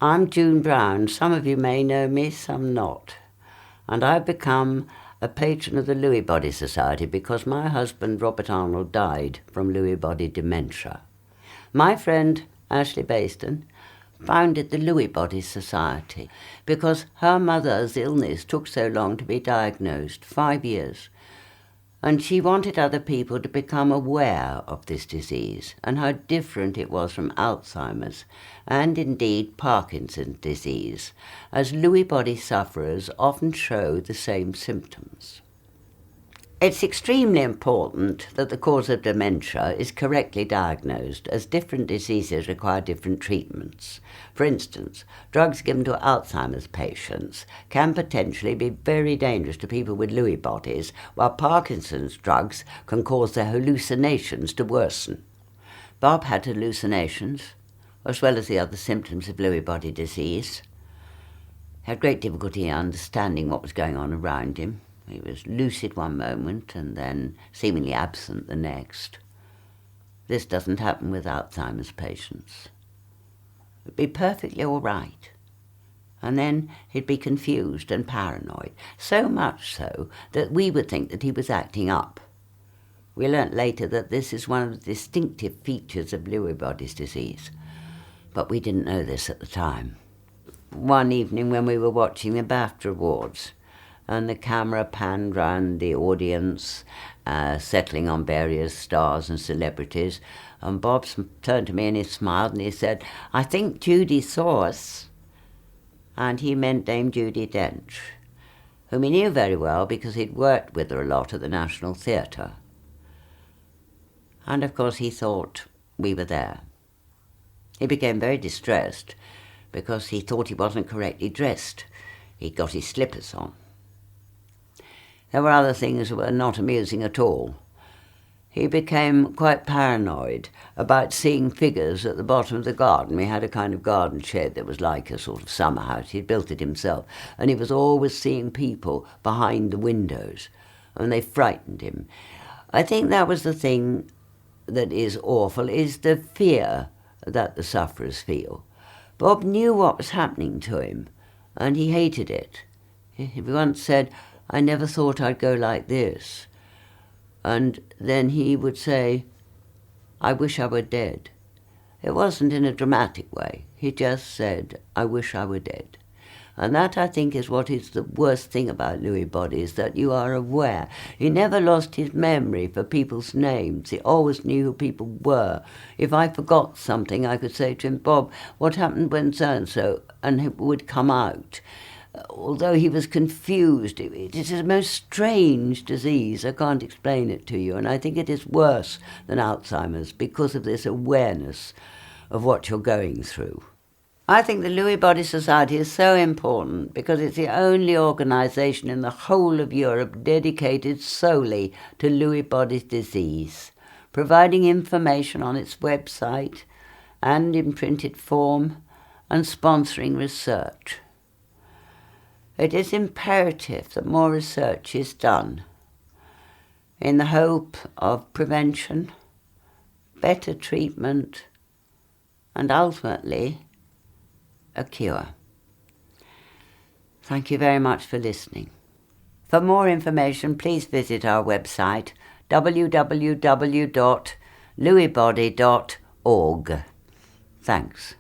I'm June Brown. Some of you may know me, some not. And I've become a patron of the Lewy Body Society because my husband, Robert Arnold, died from Lewy Body Dementia. My friend, Ashley Baston, founded the Lewy Body Society because her mother's illness took so long to be diagnosed, 5 years. And she wanted other people to become aware of this disease and how different it was from Alzheimer's and indeed Parkinson's disease, as Lewy body sufferers often show the same symptoms. It's extremely important that the cause of dementia is correctly diagnosed, as different diseases require different treatments. For instance, drugs given to Alzheimer's patients can potentially be very dangerous to people with Lewy bodies, while Parkinson's drugs can cause their hallucinations to worsen. Bob had hallucinations, as well as the other symptoms of Lewy body disease. He had great difficulty in understanding what was going on around him. He was lucid one moment and then seemingly absent the next. This doesn't happen with Alzheimer's patients. He'd be perfectly all right. And then he'd be confused and paranoid, so much so that we would think that he was acting up. We learnt later that this is one of the distinctive features of Lewy body disease, but we didn't know this at the time. One evening when we were watching the BAFTA Awards, and the camera panned round the audience, settling on various stars and celebrities. And Bob turned to me and he smiled and he said, "I think Judy saw us." And he meant Dame Judi Dench, whom he knew very well because he'd worked with her a lot at the National Theatre. And of course he thought we were there. He became very distressed because he thought he wasn't correctly dressed. He'd got his slippers on. There were other things that were not amusing at all. He became quite paranoid about seeing figures at the bottom of the garden. We had a kind of garden shed that was like a sort of summer house. He'd built it himself. And he was always seeing people behind the windows, and they frightened him. I think that was the thing that is awful, is the fear that the sufferers feel. Bob knew what was happening to him, and he hated it. He once said, "I never thought I'd go like this." And then he would say, "I wish I were dead." It wasn't in a dramatic way. He just said, "I wish I were dead." And that, I think, is what is the worst thing about Lewy body, is that you are aware. He never lost his memory for people's names. He always knew who people were. If I forgot something, I could say to him, "Bob, what happened when so-and-so?" And it would come out. Although he was confused, it is a most strange disease. I can't explain it to you, and I think it is worse than Alzheimer's because of this awareness of what you're going through. I think the Lewy Body Society is so important because it's the only organisation in the whole of Europe dedicated solely to Lewy body disease, providing information on its website and in printed form, and sponsoring research. It is imperative that more research is done in the hope of prevention, better treatment, and ultimately a cure. Thank you very much for listening. For more information, please visit our website www.lewybody.org. Thanks.